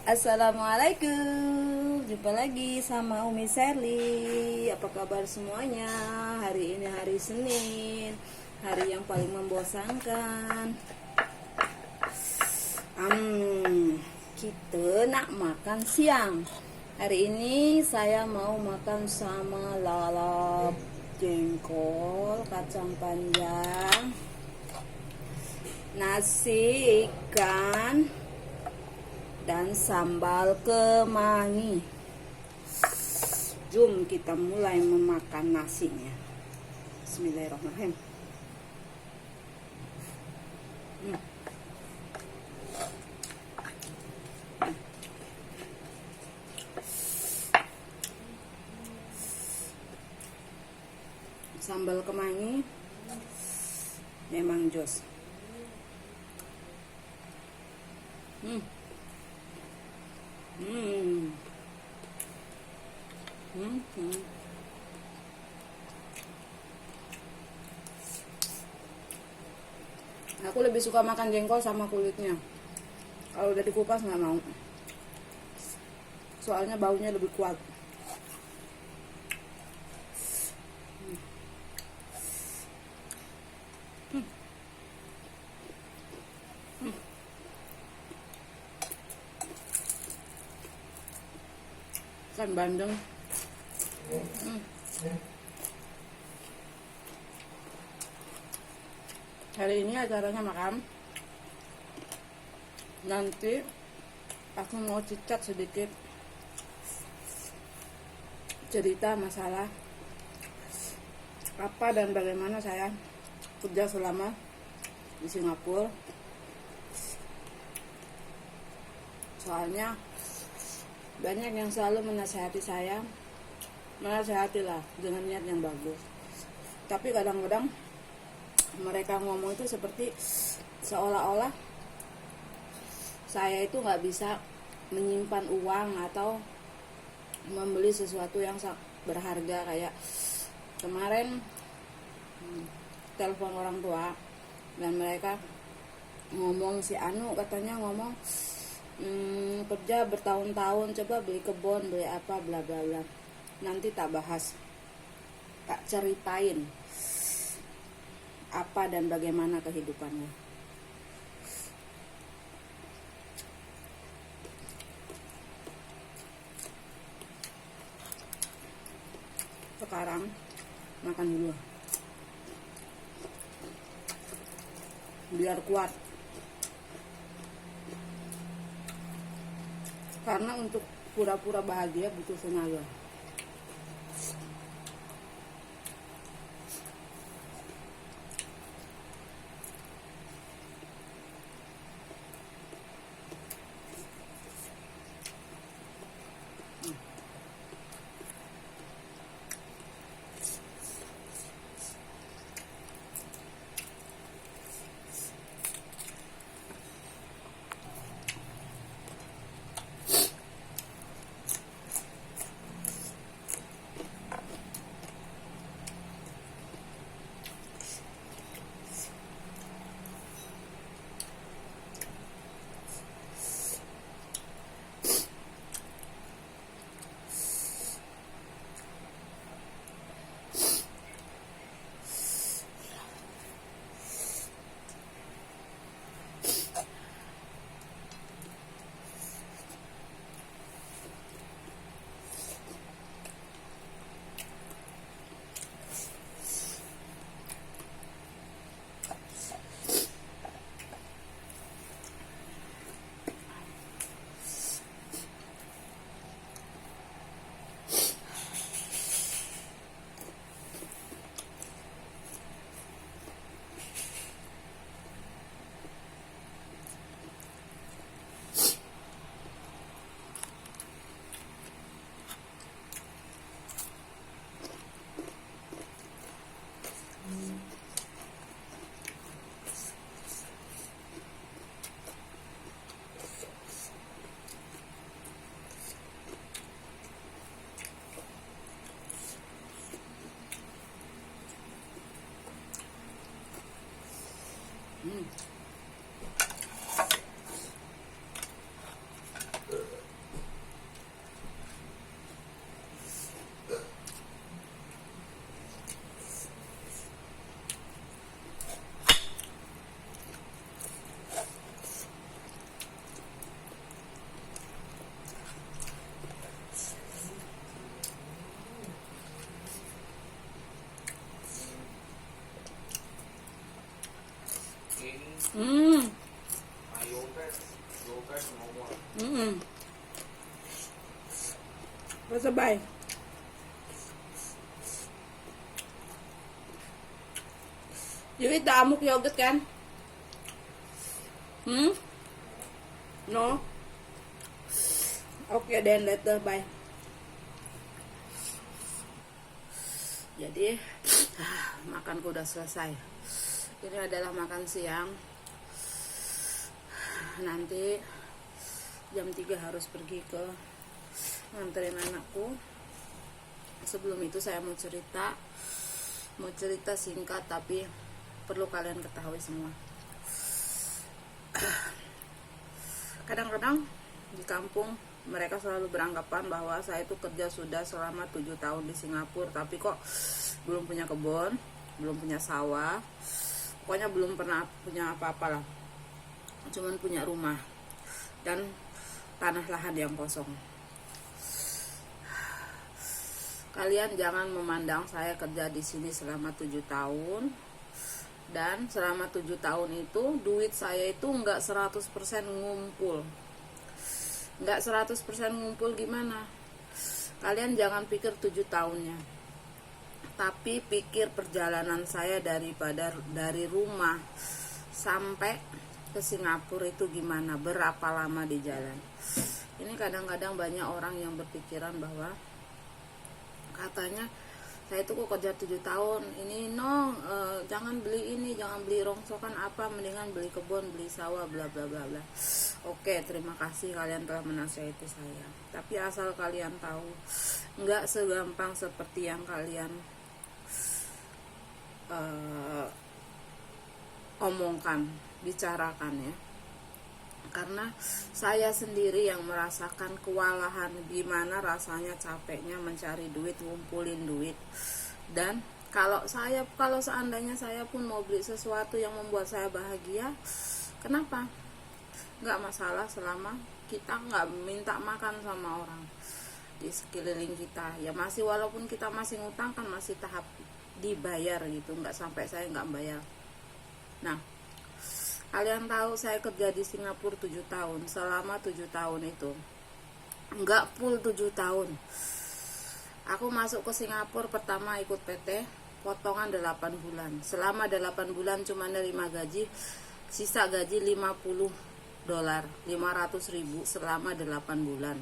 Assalamualaikum, jumpa lagi sama Umi Sherly. Apa kabar semuanya? Hari ini hari Senin, hari yang paling membosankan. Kita nak makan siang. Hari ini saya mau makan sama lalap, jengkol, kacang panjang, nasi ikan, dan sambal kemangi. Jom kita mulai memakan nasinya. Bismillahirrahmanirrahim. Sambal kemangi memang jos. Aku lebih suka makan jengkol sama kulitnya. Kalau udah dikupas nggak mau. Soalnya baunya lebih kuat. Kan bandeng. Hari ini acaranya makan. Nanti aku mau cicat sedikit cerita masalah apa dan bagaimana saya kerja selama di Singapura. Soalnya banyak yang selalu menasihati saya, menasihatilah dengan niat yang bagus. Tapi kadang-kadang mereka ngomong itu seperti seolah-olah saya itu nggak bisa menyimpan uang atau membeli sesuatu yang berharga. Kayak kemarin telepon orang tua dan mereka ngomong, si Anu katanya ngomong, kerja bertahun-tahun, coba beli kebun, beli apa, bla bla bla. Nanti tak bahas, tak ceritain apa dan bagaimana kehidupannya. Sekarang makan dulu biar kuat, karena untuk pura-pura bahagia butuh tenaga. Rasa baik. Jadi tak amuk yogurt kan? No. Oke, then later, bye. Jadi makanku udah selesai. Ini adalah makan siang. Nanti jam 3 harus pergi ke nganterin anakku. Sebelum itu saya mau cerita singkat, tapi perlu kalian ketahui semua. Kadang-kadang di kampung mereka selalu beranggapan bahwa saya itu kerja sudah selama 7 tahun di Singapura, tapi kok belum punya kebun, belum punya sawah, pokoknya belum pernah punya apa-apa lah, cuman punya rumah dan tanah lahan yang kosong. Kalian jangan memandang saya kerja di sini selama 7 tahun, dan selama 7 tahun itu duit saya itu nggak 100% ngumpul. Nggak 100% ngumpul gimana? Kalian jangan pikir 7 tahunnya, tapi pikir perjalanan saya dari rumah sampai ke Singapura itu gimana, berapa lama di jalan. Ini kadang-kadang banyak orang yang berpikiran bahwa katanya saya itu kok kerja 7 tahun ini, jangan beli ini, jangan beli rongsokan apa, mendingan beli kebun, beli sawah, bla bla bla bla. Oke, terima kasih kalian telah menasihati saya. Tapi asal kalian tahu, nggak segampang seperti yang kalian omongkan, bicarakan ya. Karena saya sendiri yang merasakan kewalahan gimana rasanya capeknya mencari duit, ngumpulin duit. Dan kalau seandainya saya pun mau beli sesuatu yang membuat saya bahagia, kenapa? Nggak masalah selama kita nggak minta makan sama orang di sekeliling kita. Ya masih, walaupun kita masih ngutang kan masih tahap dibayar gitu, nggak sampai saya nggak bayar. Nah, kalian tahu saya kerja di Singapura 7 tahun. Selama 7 tahun itu enggak full 7 tahun. Aku masuk ke Singapura pertama ikut PT, potongan 8 bulan. Selama 8 bulan cuma nerima gaji, sisa gaji $50, 500.000 selama 8 bulan.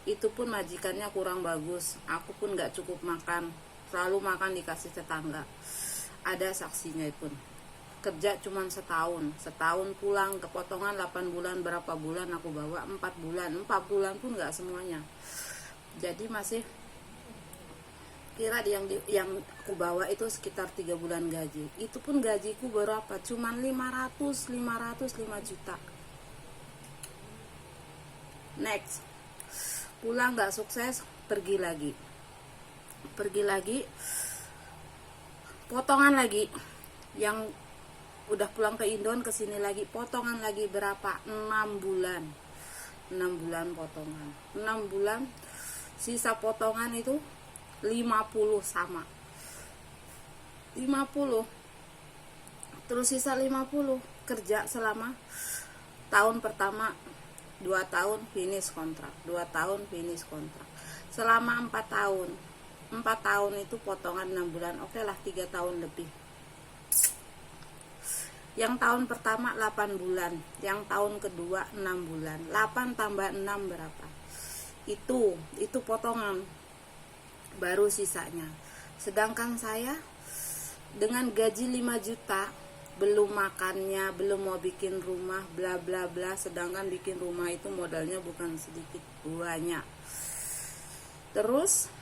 Itu pun majikannya kurang bagus. Aku pun enggak cukup makan, selalu makan dikasih tetangga. Ada saksinya pun. Kerja cuma setahun pulang, kepotongan 8 bulan, berapa bulan aku bawa? 4 bulan pun nggak semuanya. Jadi masih kira yang aku bawa itu sekitar 3 bulan gaji. Itu pun gajiku berapa? Cuman 505 juta. Next, pulang nggak sukses, pergi lagi, potongan lagi. Yang udah pulang ke Indon, kesini lagi potongan lagi berapa? 6 bulan potongan, 6 bulan. Sisa potongan itu 50 sama 50, terus sisa 50. Kerja selama tahun pertama 2 tahun finish kontrak, 2 tahun finish kontrak. Selama 4 tahun itu potongan 6 bulan. Oke lah, 3 tahun lebih. Yang tahun pertama 8 bulan, yang tahun kedua 6 bulan. 8 tambah 6 berapa? Itu potongan. Baru sisanya. Sedangkan saya dengan gaji 5 juta, belum makannya, belum mau bikin rumah, bla bla bla. Sedangkan bikin rumah itu modalnya bukan sedikit, banyak. Terus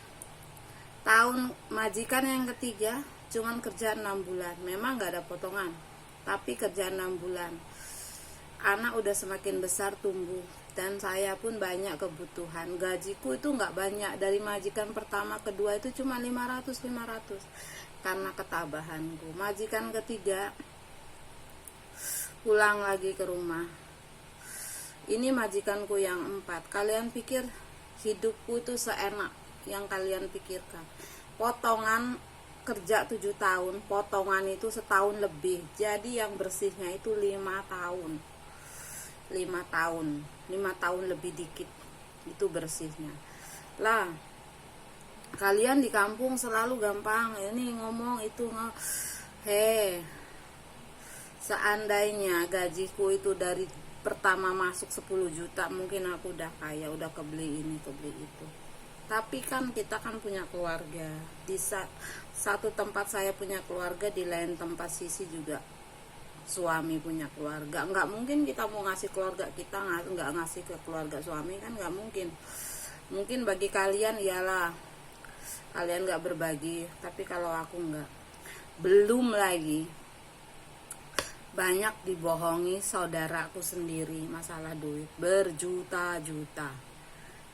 tahun majikan yang ketiga cuman kerja 6 bulan. Memang gak ada potongan, tapi kerja 6 bulan. Anak udah semakin besar, tumbuh, dan saya pun banyak kebutuhan. Gajiku itu nggak banyak. Dari majikan pertama kedua itu cuma 500 karena ketabahanku. Majikan ketiga pulang lagi ke rumah. Ini majikanku yang 4. Kalian pikir hidupku itu seenak yang kalian pikirkan? Potongan kerja 7 tahun, potongan itu setahun lebih. Jadi yang bersihnya itu 5 tahun. 5 tahun lebih dikit itu bersihnya lah. Kalian di kampung selalu gampang ini ngomong itu seandainya gajiku itu dari pertama masuk 10 juta mungkin aku udah kaya, udah kebeli ini kebeli itu. Tapi kan kita kan punya keluarga. Di satu tempat saya punya keluarga, di lain tempat Sisi juga suami punya keluarga. Nggak mungkin kita mau ngasih keluarga kita nggak ngasih ke keluarga suami, kan nggak mungkin. Mungkin bagi kalian iyalah kalian nggak berbagi, tapi kalau aku nggak. Belum lagi banyak dibohongi saudaraku sendiri masalah duit berjuta-juta,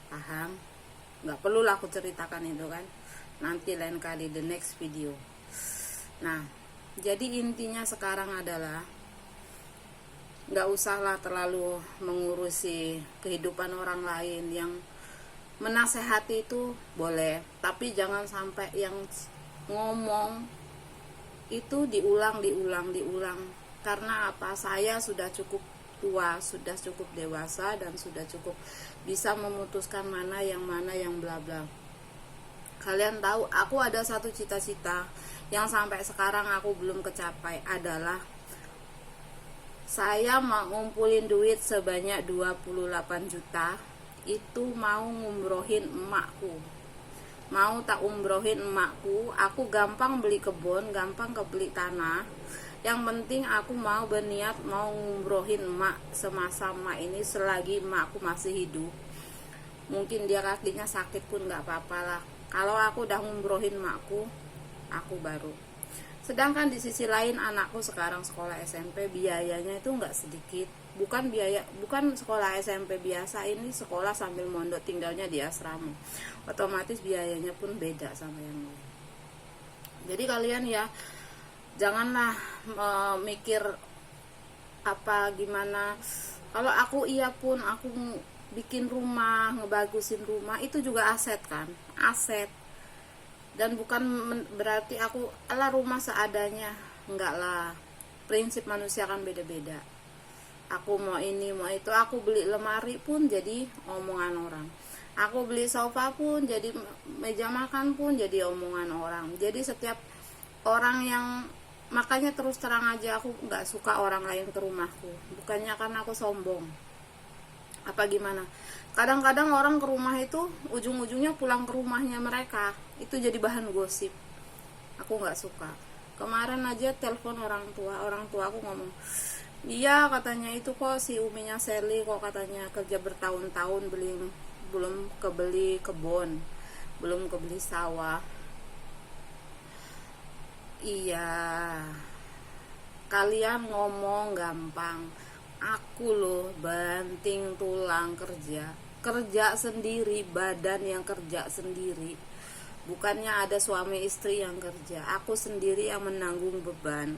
paham? Nggak perlu lah aku ceritakan itu kan, nanti lain kali, the next video. Nah, jadi intinya sekarang adalah nggak usahlah terlalu mengurusi kehidupan orang lain. Yang menasehati itu boleh, tapi jangan sampai yang ngomong itu diulang. Karena apa? Saya sudah cukup tua, sudah cukup dewasa, dan sudah cukup bisa memutuskan mana yang bla bla. Kalian tahu, aku ada satu cita-cita yang sampai sekarang aku belum kecapai, adalah saya mau ngumpulin duit sebanyak 28 juta. Itu mau ngumrohin emakku, mau tak umrohin emakku. Aku gampang beli kebun, gampang kebeli tanah. Yang penting aku mau berniat mau ngumrohin emak semasa emak ini, selagi emakku masih hidup. Mungkin dia kakinya sakit pun gak apa-apa lah. Kalau aku udah ngumrohin emakku, aku baru. Sedangkan di sisi lain anakku sekarang sekolah SMP, biayanya itu gak sedikit. Bukan sekolah SMP biasa, ini sekolah sambil mondok, tinggalnya di asrama. Otomatis biayanya pun beda sama yang lain. Jadi kalian ya janganlah mikir apa gimana. Kalau aku iya pun aku bikin rumah, ngebagusin rumah, itu juga aset kan, aset. Dan bukan berarti aku rumah seadanya, enggak lah. Prinsip manusia kan beda-beda. Aku mau ini mau itu, aku beli lemari pun jadi omongan orang, aku beli sofa pun jadi, meja makan pun jadi omongan orang. Jadi setiap orang yang, makanya terus terang aja aku nggak suka orang lain ke rumahku. Bukannya karena aku sombong apa gimana, kadang-kadang orang ke rumah itu ujung-ujungnya pulang ke rumahnya mereka itu jadi bahan gosip. Aku nggak suka. Kemarin aja telepon orang tua aku ngomong, iya katanya itu kok si uminya Sally kok katanya kerja bertahun-tahun belum kebeli kebun, belum kebeli sawah. Iya, kalian ngomong gampang, aku loh banting tulang kerja sendiri, badan yang kerja sendiri. Bukannya ada suami istri yang kerja, aku sendiri yang menanggung beban.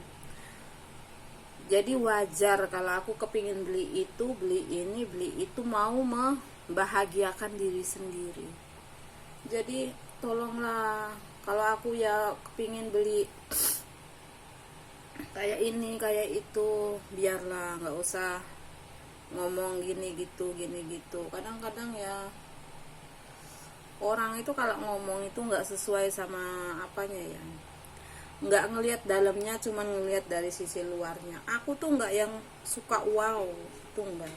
Jadi wajar kalau aku kepingin beli itu, beli ini, beli itu, mau membahagiakan diri sendiri. Jadi tolonglah, kalau aku ya kepingin beli kayak ini, kayak itu, biarlah, nggak usah ngomong gini gitu. Kadang-kadang ya orang itu kalau ngomong itu nggak sesuai sama apanya ya, nggak ngelihat dalamnya, cuman ngelihat dari sisi luarnya. Aku tuh nggak yang suka wow, itu enggak.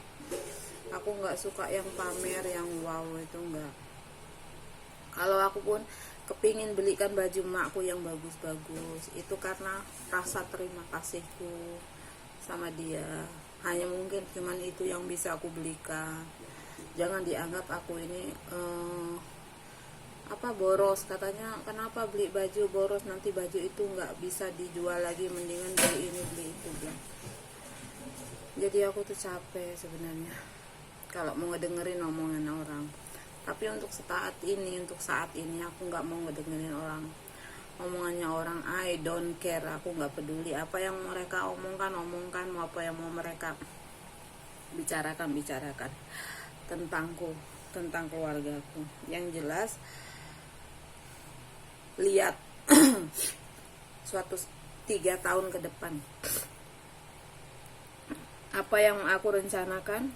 Aku nggak suka yang pamer, yang wow, itu enggak. Kalau aku pun kepingin belikan baju emakku yang bagus-bagus, itu karena rasa terima kasihku sama dia. Hanya mungkin cuman itu yang bisa aku belikan. Jangan dianggap aku ini boros. Katanya kenapa beli baju boros, nanti baju itu nggak bisa dijual lagi, mendingan beli ini beli itu bilang. Jadi aku tuh capek sebenarnya kalau mau ngedengerin omongan orang. Tapi untuk saat ini aku nggak mau ngedengerin omongannya orang. I don't care, aku nggak peduli apa yang mereka omongkan, mau apa yang mau mereka bicarakan tentangku, tentang keluargaku. Yang jelas lihat suatu 3 tahun ke depan apa yang aku rencanakan,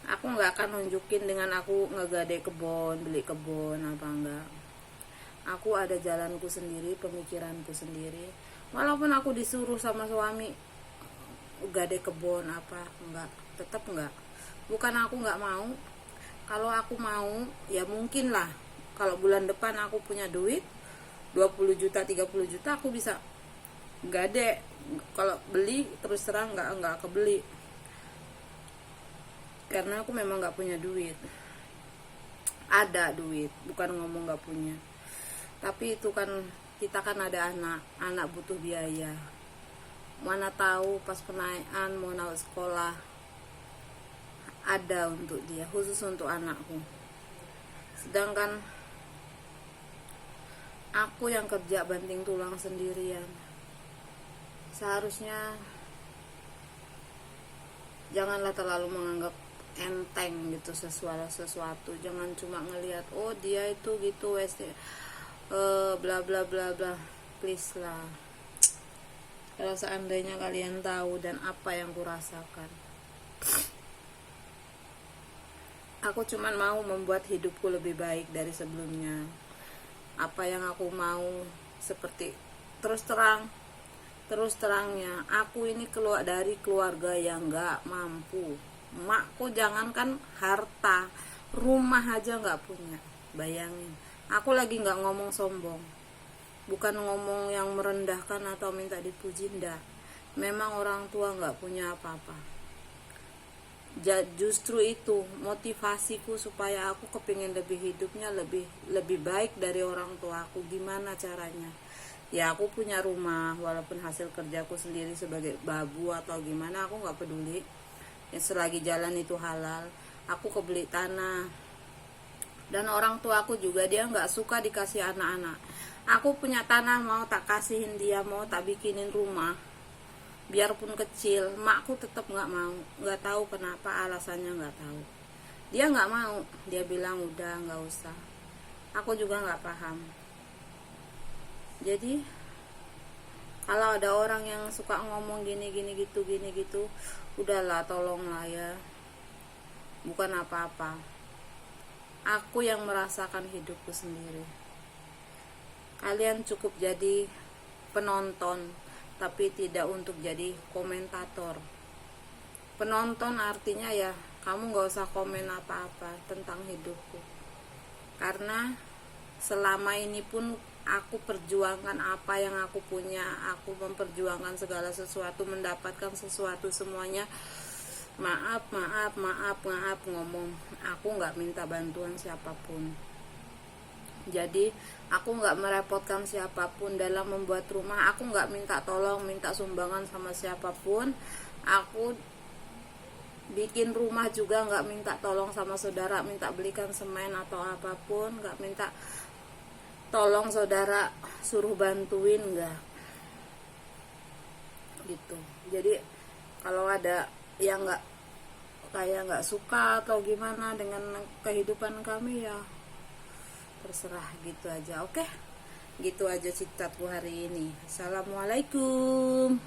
Aku nggak akan nunjukin dengan aku ngegade kebon, beli kebon apa enggak. Aku ada jalanku sendiri, pemikiranku sendiri. Walaupun aku disuruh sama suami gade kebon apa enggak, tetap enggak. Bukan aku nggak mau. Kalau aku mau ya mungkin lah, kalau bulan depan aku punya duit 20 juta 30 juta aku bisa gade. Kalau beli terus terang nggak kebeli, karena aku memang nggak punya duit. Ada duit, bukan ngomong nggak punya, tapi itu kan kita kan ada anak butuh biaya. Mana tahu pas penaikan mau naik sekolah ada untuk dia, khusus untuk anakku. Sedangkan aku yang kerja banting tulang sendirian, seharusnya janganlah terlalu menganggap enteng gitu sesuatu. Jangan cuma ngelihat oh dia itu gitu bla bla bla bla. Please lah, kalau seandainya kalian tahu dan apa yang kurasakan, aku cuma mau membuat hidupku lebih baik dari sebelumnya. Apa yang aku mau, seperti terus terangnya aku ini keluar dari keluarga yang gak mampu. Makku jangankan harta, rumah aja gak punya. Bayangin, aku lagi gak ngomong sombong, bukan ngomong yang merendahkan atau minta dipuji, ndak. Memang orang tua gak punya apa-apa. Justru itu motivasiku supaya aku kepingin hidupnya lebih baik dari orang tua aku. Gimana caranya? Ya aku punya rumah, walaupun hasil kerjaku sendiri sebagai babu atau gimana, aku gak peduli. Yang selagi jalan itu halal. Aku kebeli tanah, dan orang tua aku juga dia gak suka dikasih anak-anak. Aku punya tanah mau tak kasihin dia, mau tak bikinin rumah biarpun kecil, makku tetap gak mau. Gak tahu kenapa, alasannya gak tahu. Dia gak mau, dia bilang udah gak usah. Aku juga gak paham. Jadi kalau ada orang yang suka ngomong gini gitu, udahlah, tolonglah ya. Bukan apa-apa. Aku yang merasakan hidupku sendiri. Kalian cukup jadi penonton, tapi tidak untuk jadi komentator. Penonton artinya ya kamu gak usah komen apa-apa tentang hidupku, karena selama ini pun aku perjuangkan apa yang aku punya. Aku memperjuangkan segala sesuatu, mendapatkan sesuatu semuanya. Maaf ngomong, aku gak minta bantuan siapapun. Jadi aku gak merepotkan siapapun dalam membuat rumah. Aku gak minta tolong, minta sumbangan sama siapapun. Aku bikin rumah juga gak minta tolong sama saudara, minta belikan semen atau apapun. Gak minta tolong saudara suruh bantuin, enggak gitu. Jadi kalau ada yang nggak suka atau gimana dengan kehidupan kami, ya terserah gitu aja. Oke, gitu aja citaku hari ini. Assalamualaikum.